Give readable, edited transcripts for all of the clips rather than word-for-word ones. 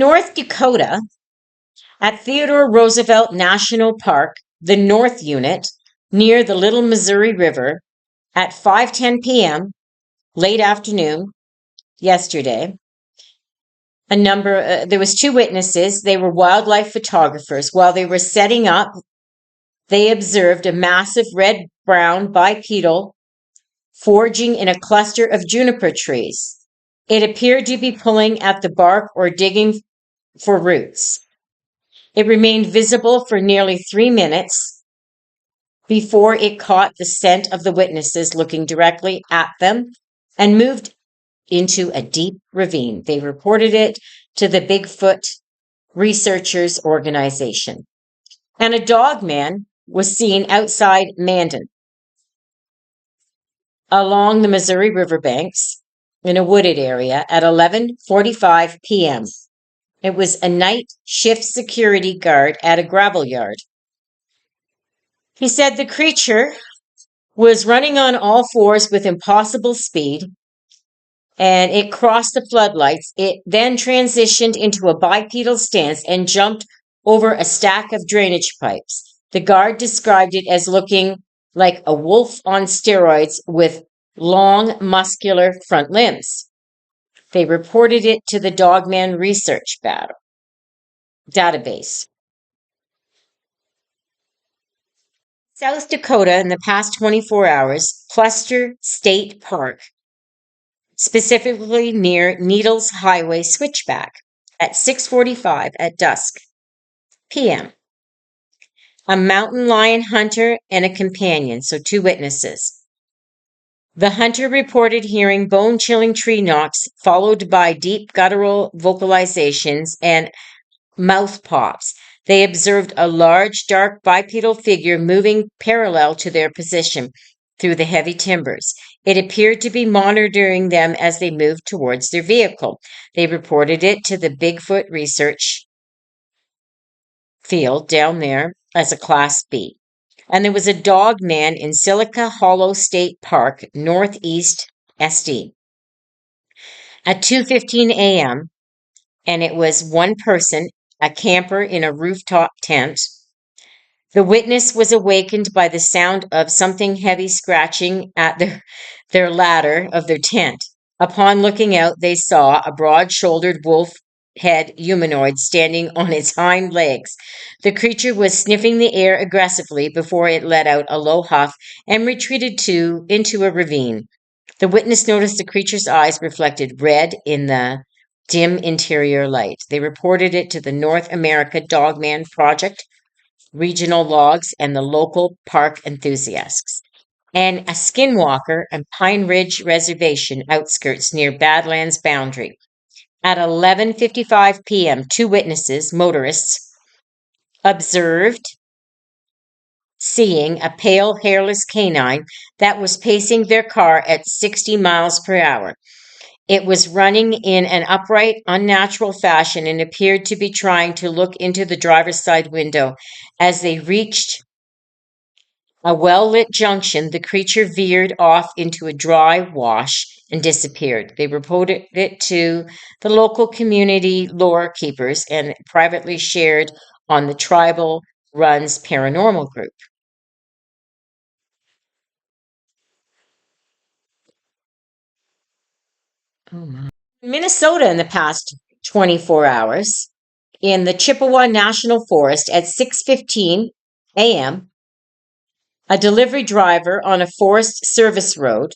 North Dakota, at Theodore Roosevelt National Park, the North Unit, near the Little Missouri River, at 5:10 p.m., late afternoon, yesterday, there was 2 witnesses. They were wildlife photographers. While they were setting up, they observed a massive red-brown bipedal foraging in a cluster of juniper trees. It appeared to be pulling at the bark or digging for roots. It remained visible for nearly 3 minutes before it caught the scent of the witnesses looking directly at them and moved into a deep ravine. They reported it to the Bigfoot Researchers Organization. And a dog man was seen outside Mandan along the Missouri riverbanks in a wooded area at 11:45 p.m. It was a night shift security guard at a gravel yard. He said the creature was running on all fours with impossible speed, and it crossed the floodlights. It then transitioned into a bipedal stance and jumped over a stack of drainage pipes. The guard described it as looking like a wolf on steroids with long, muscular front limbs. They reported it to the Dogman Research database. South Dakota, in the past 24 hours, Cluster State Park, specifically near Needles Highway Switchback, at 6:45 at dusk p.m. A mountain lion hunter and a companion, so 2 witnesses. The hunter reported hearing bone-chilling tree knocks, followed by deep guttural vocalizations and mouth pops. They observed a large, dark bipedal figure moving parallel to their position through the heavy timbers. It appeared to be monitoring them as they moved towards their vehicle. They reported it to the Bigfoot Research Field down there as a Class B. And there was a dog man in Silica Hollow State Park, Northeast SD, at 2:15 a.m., and it was one person, a camper in a rooftop tent. The witness was awakened by the sound of something heavy scratching at their ladder of their tent. Upon looking out, they saw a broad-shouldered wolf head humanoid standing on its hind legs. The creature was sniffing the air aggressively before it let out a low huff and retreated into a ravine. The witness noticed the creature's eyes reflected red in the dim interior light. They reported it to the North America Dogman Project, regional logs, and the local park enthusiasts. And a skinwalker and Pine Ridge Reservation outskirts near Badlands boundary. At 11:55 p.m., 2 witnesses, motorists, observed seeing a pale, hairless canine that was pacing their car at 60 miles per hour. It was running in an upright, unnatural fashion and appeared to be trying to look into the driver's side window. As they reached a well-lit junction, the creature veered off into a dry wash and disappeared. They reported it to the local community lore keepers and privately shared on the Tribal Runs Paranormal group. Oh my. Minnesota, in the past 24 hours, in the Chippewa National Forest at 6:15 a.m., a delivery driver on a Forest Service road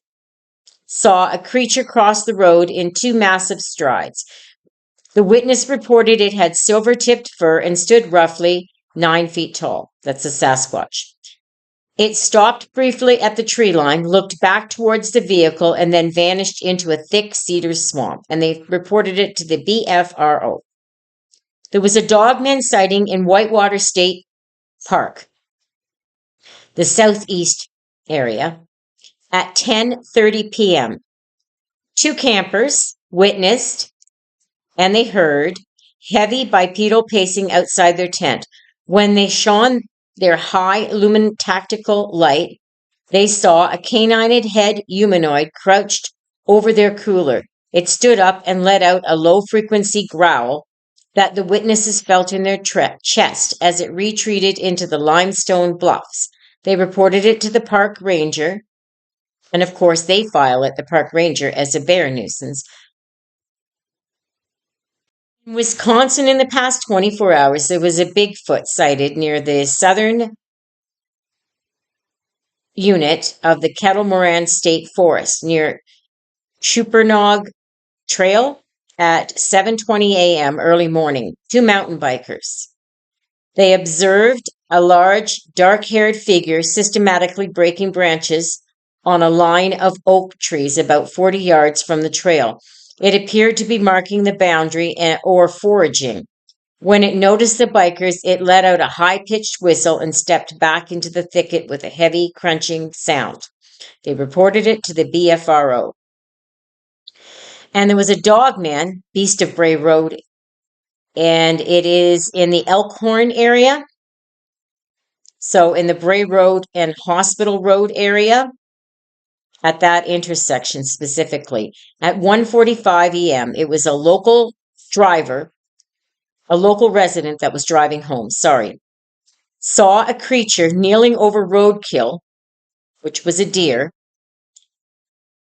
saw a creature cross the road in 2 massive strides. The witness reported it had silver-tipped fur and stood roughly 9 feet tall. That's a Sasquatch. It stopped briefly at the tree line, looked back towards the vehicle, and then vanished into a thick cedar swamp, and they reported it to the BFRO. There was a dogman sighting in Whitewater State Park, the southeast area, at 10:30 p.m. 2 campers witnessed and they heard heavy bipedal pacing outside their tent. When they shone their high lumen tactical light, they saw a canine head humanoid crouched over their cooler. It stood up and let out a low-frequency growl that the witnesses felt in their chest as it retreated into the limestone bluffs. They reported it to the park ranger, and of course they file it, the park ranger, as a bear nuisance. In Wisconsin, in the past 24 hours, there was a Bigfoot sighted near the southern unit of the Kettle Moran State Forest near Chupernog Trail at 7:20 a.m. early morning. Two mountain bikers. They observed a large, dark-haired figure systematically breaking branches on a line of oak trees about 40 yards from the trail. It appeared to be marking the boundary or foraging. When it noticed the bikers, it let out a high-pitched whistle and stepped back into the thicket with a heavy, crunching sound. They reported it to the BFRO. And there was a dog man, Beast of Bray Road, and it is in the Elkhorn area. So in the Bray Road and Hospital Road area, at that intersection specifically, at 1:45 a.m., it was a local resident that was driving home, saw a creature kneeling over roadkill, which was a deer,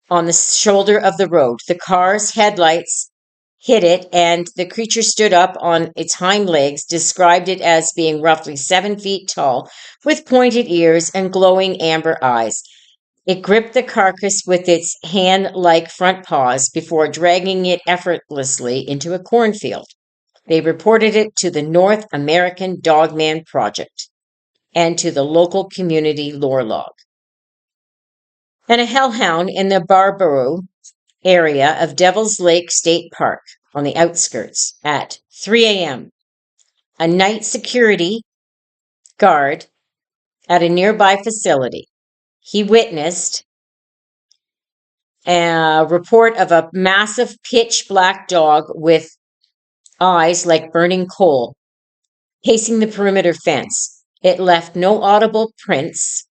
on the shoulder of the road. The car's headlights hit it, and the creature stood up on its hind legs, described it as being roughly 7 feet tall, with pointed ears and glowing amber eyes. It gripped the carcass with its hand-like front paws before dragging it effortlessly into a cornfield. They reported it to the North American Dogman Project and to the local community lore log. And a hellhound in the Barbaro area of Devil's Lake State Park on the outskirts at 3 a.m. A night security guard at a nearby facility. He witnessed a report of a massive pitch black dog with eyes like burning coal pacing the perimeter fence. It left no audible prints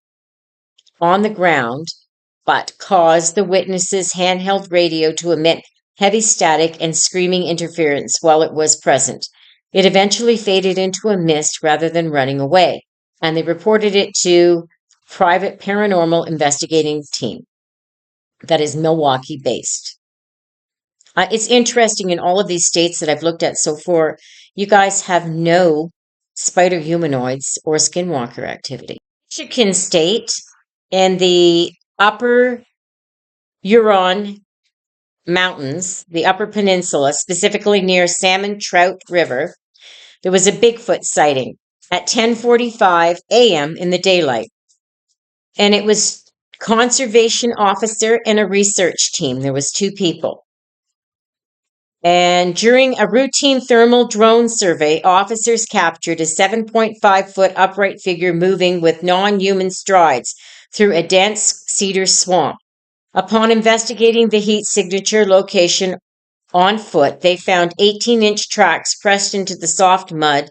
on the ground, but caused the witness's handheld radio to emit heavy static and screaming interference while it was present. It eventually faded into a mist rather than running away, and they reported it to private paranormal investigating team that is Milwaukee based. It's interesting, in all of these states that I've looked at so far, you guys have no spider humanoids or skinwalker activity. Michigan State and the Upper Huron Mountains, the Upper Peninsula, specifically near Salmon Trout River, there was a Bigfoot sighting at 10:45 a.m. in the daylight. And it was conservation officer and a research team. There was two people. And during a routine thermal drone survey, officers captured a 7.5-foot upright figure moving with non-human strides through a dense cedar swamp. Upon investigating the heat signature location on foot, they found 18-inch tracks pressed into the soft mud,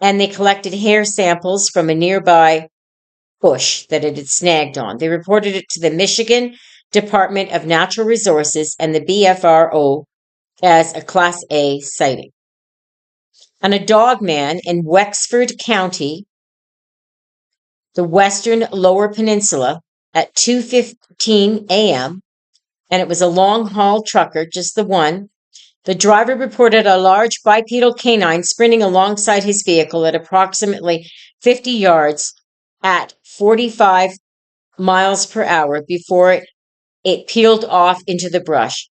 and they collected hair samples from a nearby bush that it had snagged on. They reported it to the Michigan Department of Natural Resources and the BFRO as a Class A sighting. And a dog man in Wexford County, the western Lower Peninsula, at 2:15 a.m., and it was a long-haul trucker, just the one. The driver reported a large bipedal canine sprinting alongside his vehicle at approximately 50 yards at 45 miles per hour before it peeled off into the brush.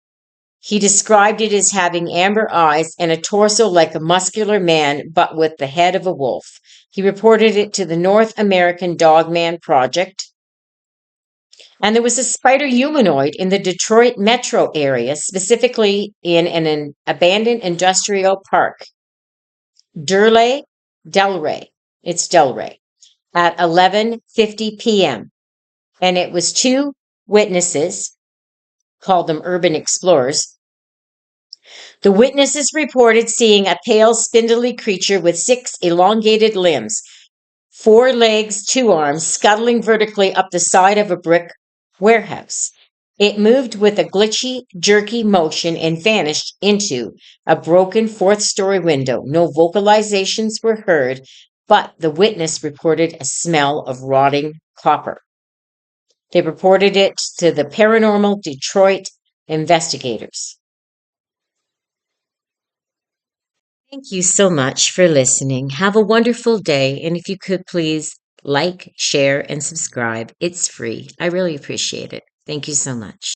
He described it as having amber eyes and a torso like a muscular man, but with the head of a wolf. He reported it to the North American Dogman Project. And there was a spider humanoid in the Detroit metro area, specifically in an abandoned industrial park. Delray, it's Delray, at 11:50 p.m. And it was two witnesses, called them urban explorers. The witnesses reported seeing a pale, spindly creature with 6 elongated limbs, 4 legs, 2 arms, scuttling vertically up the side of a brick warehouse. It moved with a glitchy, jerky motion and vanished into a broken fourth-story window. No vocalizations were heard, but the witness reported a smell of rotting copper. They reported it to the paranormal Detroit investigators. Thank you so much for listening. Have a wonderful day. And if you could please like, share, and subscribe, it's free. I really appreciate it. Thank you so much.